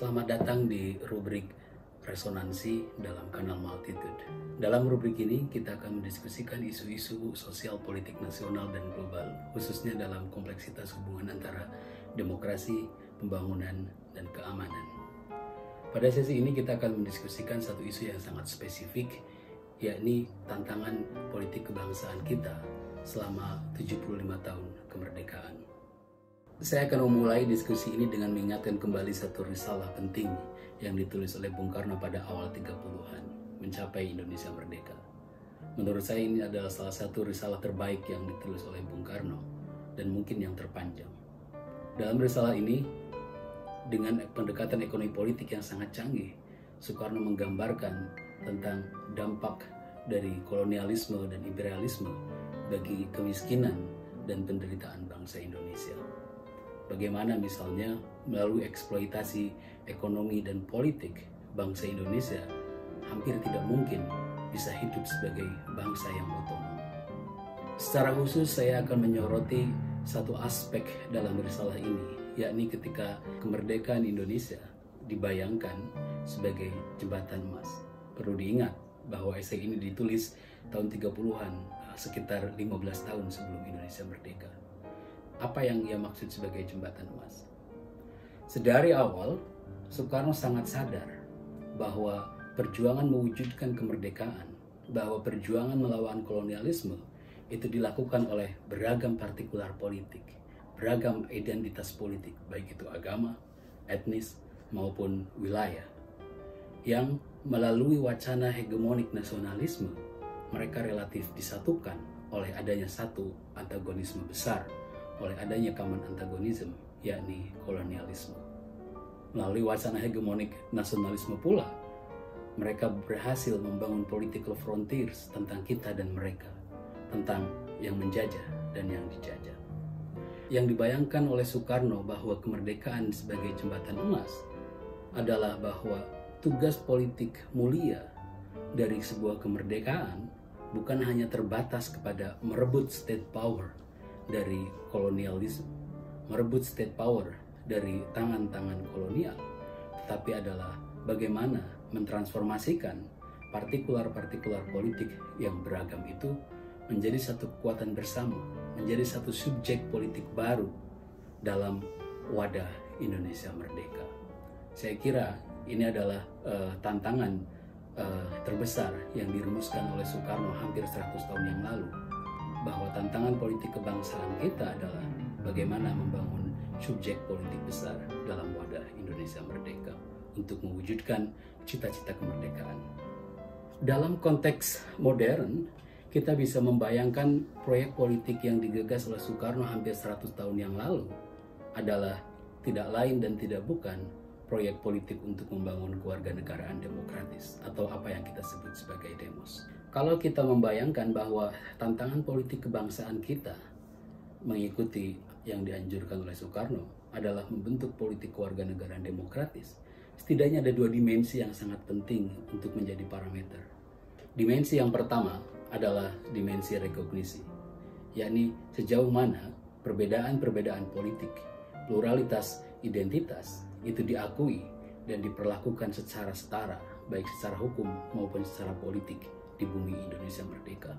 Selamat datang di rubrik Resonansi dalam Kanal Multitude. Dalam rubrik ini kita akan mendiskusikan isu-isu sosial politik nasional dan global, khususnya dalam kompleksitas hubungan antara demokrasi, pembangunan, dan keamanan. Pada sesi ini kita akan mendiskusikan satu isu yang sangat spesifik, yakni tantangan politik kebangsaan kita selama 75 tahun kemerdekaan. Saya akan memulai diskusi ini dengan mengingatkan kembali satu risalah penting yang ditulis oleh Bung Karno pada awal 30-an, Mencapai Indonesia Merdeka. Menurut saya ini adalah salah satu risalah terbaik yang ditulis oleh Bung Karno dan mungkin yang terpanjang. Dalam risalah ini, dengan pendekatan ekonomi politik yang sangat canggih, Soekarno menggambarkan tentang dampak dari kolonialisme dan imperialisme bagi kemiskinan dan penderitaan bangsa Indonesia. Bagaimana misalnya melalui eksploitasi ekonomi dan politik, bangsa Indonesia hampir tidak mungkin bisa hidup sebagai bangsa yang otonom. Secara khusus saya akan menyoroti satu aspek dalam risalah ini, yakni ketika kemerdekaan Indonesia dibayangkan sebagai jembatan emas. Perlu diingat bahwa esai ini ditulis tahun 30-an, sekitar 15 tahun sebelum Indonesia merdeka. Apa yang ia maksud sebagai jembatan emas? Sedari awal, Soekarno sangat sadar bahwa perjuangan mewujudkan kemerdekaan, bahwa perjuangan melawan kolonialisme itu dilakukan oleh beragam partikular politik, beragam identitas politik, baik itu agama, etnis, maupun wilayah, yang melalui wacana hegemonik nasionalisme, mereka relatif disatukan oleh adanya satu antagonisme besar, oleh adanya common antagonism, yakni kolonialisme. Melalui wacana hegemonik nasionalisme pula, mereka berhasil membangun political frontiers tentang kita dan mereka, tentang yang menjajah dan yang dijajah. Yang dibayangkan oleh Soekarno bahwa kemerdekaan sebagai jembatan emas adalah bahwa tugas politik mulia dari sebuah kemerdekaan bukan hanya terbatas kepada merebut state power dari kolonialisme, merebut state power dari tangan-tangan kolonial, tetapi adalah bagaimana mentransformasikan partikular-partikular politik yang beragam itu menjadi satu kekuatan bersama, menjadi satu subjek politik baru dalam wadah Indonesia merdeka. Saya kira ini adalah tantangan terbesar yang dirumuskan oleh Soekarno hampir 100 tahun yang lalu, bahwa tantangan politik kebangsaan kita adalah bagaimana membangun subjek politik besar dalam wadah Indonesia merdeka untuk mewujudkan cita-cita kemerdekaan. Dalam konteks modern, kita bisa membayangkan proyek politik yang digagas oleh Soekarno hampir 100 tahun yang lalu adalah tidak lain dan tidak bukan proyek politik untuk membangun kewarganegaraan demokratis atau apa yang kita sebut sebagai demos. Kalau kita membayangkan bahwa tantangan politik kebangsaan kita mengikuti yang dianjurkan oleh Soekarno adalah membentuk politik kewarganegaraan demokratis, setidaknya ada dua dimensi yang sangat penting untuk menjadi parameter. Dimensi yang pertama adalah dimensi rekognisi, yakni sejauh mana perbedaan-perbedaan politik, pluralitas identitas itu diakui dan diperlakukan secara setara, baik secara hukum maupun secara politik di bumi Indonesia merdeka.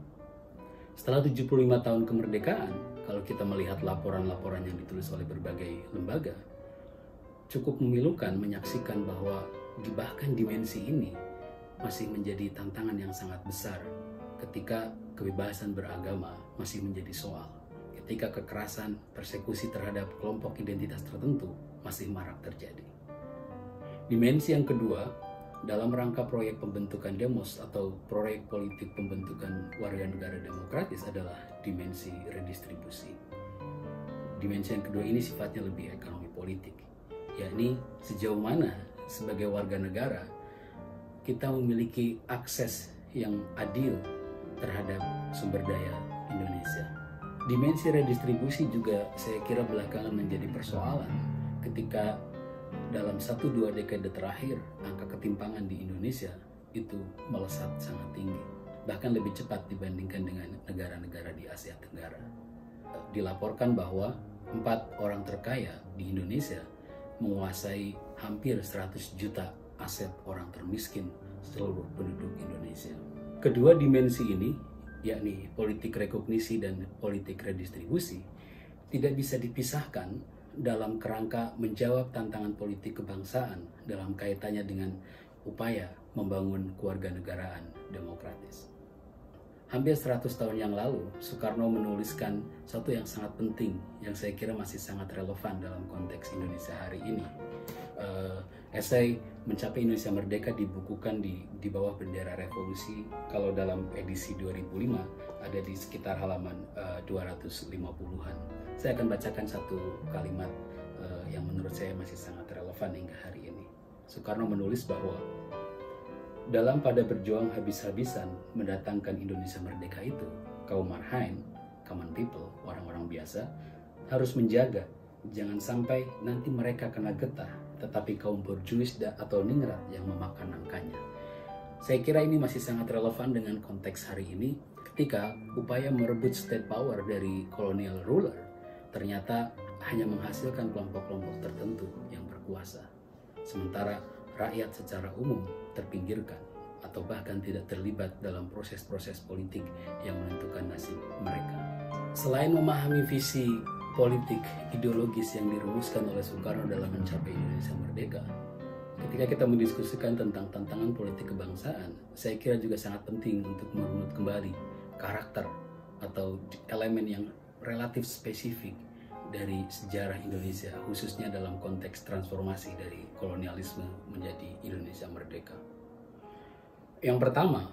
Setelah 75 tahun kemerdekaan, kalau kita melihat laporan-laporan yang ditulis oleh berbagai lembaga, cukup memilukan menyaksikan bahwa bahkan dimensi ini masih menjadi tantangan yang sangat besar ketika kebebasan beragama masih menjadi soal, ketika kekerasan, persekusi terhadap kelompok identitas tertentu masih marak terjadi. Dimensi yang kedua, dalam rangka proyek pembentukan demos atau proyek politik pembentukan warga negara demokratis adalah dimensi redistribusi. Dimensi yang kedua ini sifatnya lebih ekonomi politik, yakni sejauh mana sebagai warga negara kita memiliki akses yang adil terhadap sumber daya Indonesia. Dimensi redistribusi juga saya kira belakangan menjadi persoalan ketika dalam 1-2 dekade terakhir, angka ketimpangan di Indonesia itu melesat sangat tinggi, bahkan lebih cepat dibandingkan dengan negara-negara di Asia Tenggara. Dilaporkan bahwa 4 orang terkaya di Indonesia menguasai hampir 100 juta aset orang termiskin seluruh penduduk Indonesia. Kedua dimensi ini, yakni politik rekognisi dan politik redistribusi, tidak bisa dipisahkan dalam kerangka menjawab tantangan politik kebangsaan dalam kaitannya dengan upaya membangun kewarganegaraan demokratis. Hampir 100 tahun yang lalu, Soekarno menuliskan sesuatu yang sangat penting yang saya kira masih sangat relevan dalam konteks Indonesia hari ini. Esai Mencapai Indonesia Merdeka dibukukan di bawah bendera revolusi. Kalau dalam edisi 2005 ada di sekitar halaman 250-an. Saya akan bacakan satu kalimat yang menurut saya masih sangat relevan hingga hari ini. Soekarno menulis bahwa dalam pada berjuang habis-habisan mendatangkan Indonesia Merdeka itu, kaum marhain, common people, orang-orang biasa, harus menjaga jangan sampai nanti mereka kena getah, tetapi kaum borjuis atau ningrat yang memakan angkanya. Saya kira ini masih sangat relevan dengan konteks hari ini ketika upaya merebut state power dari colonial ruler ternyata hanya menghasilkan kelompok-kelompok tertentu yang berkuasa. Sementara rakyat secara umum terpinggirkan atau bahkan tidak terlibat dalam proses-proses politik yang menentukan nasib mereka. Selain memahami visi politik ideologis yang dirumuskan oleh Soekarno dalam mencapai Indonesia Merdeka, ketika kita mendiskusikan tentang tantangan politik kebangsaan, saya kira juga sangat penting untuk merunut kembali karakter atau elemen yang relatif spesifik dari sejarah Indonesia, khususnya dalam konteks transformasi dari kolonialisme menjadi Indonesia Merdeka. Yang pertama,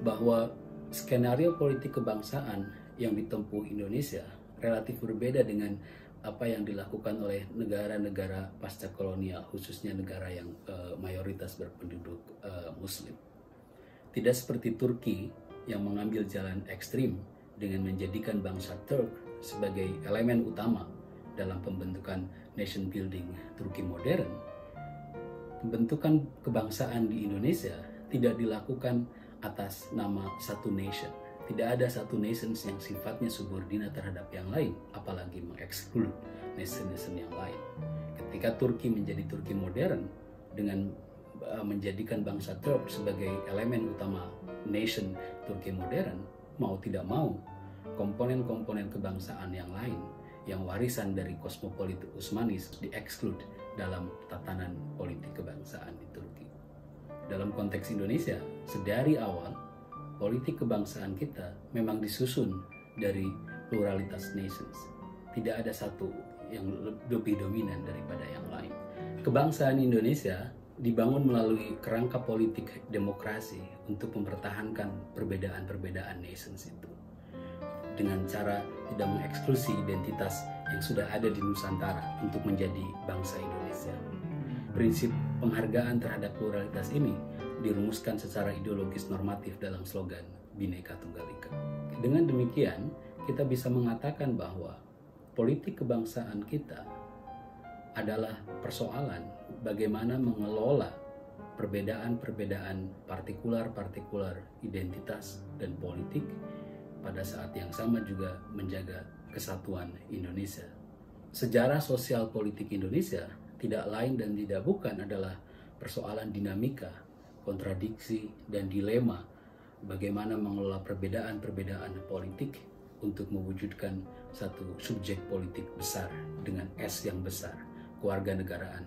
bahwa skenario politik kebangsaan yang ditempuh Indonesia relatif berbeda dengan apa yang dilakukan oleh negara-negara pasca kolonial, khususnya negara yang mayoritas berpenduduk Muslim. Tidak seperti Turki yang mengambil jalan ekstrim dengan menjadikan bangsa Turk sebagai elemen utama dalam pembentukan nation building Turki modern. Pembentukan kebangsaan di Indonesia tidak dilakukan atas nama satu nation. Tidak ada satu nation yang sifatnya subordinat terhadap yang lain, apalagi mengeksklud nation-nation yang lain. Ketika Turki menjadi Turki modern dengan menjadikan bangsa Turk sebagai elemen utama nation Turki modern, mau tidak mau, komponen-komponen kebangsaan yang lain yang warisan dari kosmopolit Utsmanis dieksklud dalam tatanan politik kebangsaan di Turki. Dalam konteks Indonesia, sedari awal, politik kebangsaan kita memang disusun dari pluralitas nations. Tidak ada satu yang lebih dominan daripada yang lain. Kebangsaan Indonesia dibangun melalui kerangka politik demokrasi untuk mempertahankan perbedaan-perbedaan nations itu. Dengan cara tidak mengeksklusi identitas yang sudah ada di Nusantara untuk menjadi bangsa Indonesia. Prinsip penghargaan terhadap pluralitas ini dirumuskan secara ideologis normatif dalam slogan Bhinneka Tunggal Ika. Dengan demikian, kita bisa mengatakan bahwa politik kebangsaan kita adalah persoalan bagaimana mengelola perbedaan-perbedaan partikular-partikular identitas dan politik, pada saat yang sama juga menjaga kesatuan Indonesia. Sejarah sosial politik Indonesia tidak lain dan tidak bukan adalah persoalan dinamika, kontradiksi, dan dilema bagaimana mengelola perbedaan-perbedaan politik untuk mewujudkan satu subjek politik besar dengan S yang besar, kewarganegaraan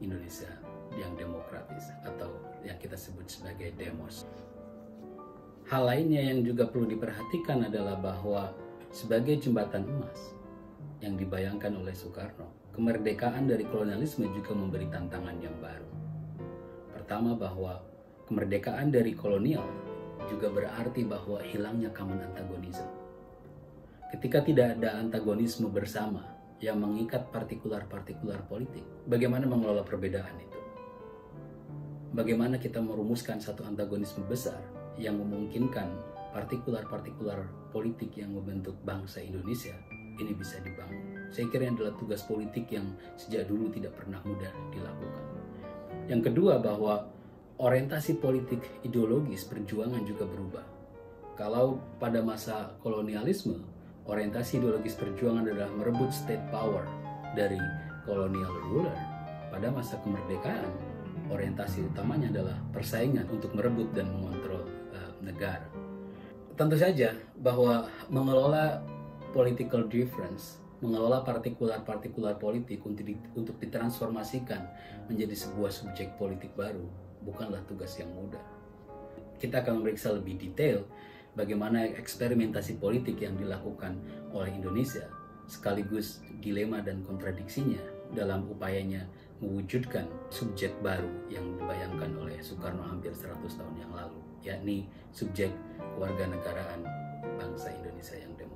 Indonesia yang demokratis atau yang kita sebut sebagai demos. Hal lainnya yang juga perlu diperhatikan adalah bahwa sebagai jembatan emas yang dibayangkan oleh Soekarno, kemerdekaan dari kolonialisme juga memberi tantangan yang baru. Pertama, bahwa kemerdekaan dari kolonial juga berarti bahwa hilangnya common antagonism. Ketika tidak ada antagonisme bersama yang mengikat partikular-partikular politik, bagaimana mengelola perbedaan itu? Bagaimana kita merumuskan satu antagonisme besar yang memungkinkan partikular-partikular politik yang membentuk bangsa Indonesia ini bisa dibangun. Saya kira ini adalah tugas politik yang sejak dulu tidak pernah mudah dilakukan. Yang kedua, bahwa orientasi politik ideologis perjuangan juga berubah. Kalau pada masa kolonialisme, orientasi ideologis perjuangan adalah merebut state power dari colonial ruler, pada masa kemerdekaan, orientasi utamanya adalah persaingan untuk merebut dan mengontrol negara. Tentu saja bahwa mengelola political difference, mengelola partikular politik untuk ditransformasikan menjadi sebuah subjek politik baru bukanlah tugas yang mudah. Kita akan memeriksa lebih detail bagaimana eksperimentasi politik yang dilakukan oleh Indonesia, sekaligus dilema dan kontradiksinya dalam upayanya mewujudkan subjek baru yang dibayangkan oleh Soekarno hampir 100 tahun yang lalu, yakni subjek kewarganegaraan bangsa Indonesia yang demokratis.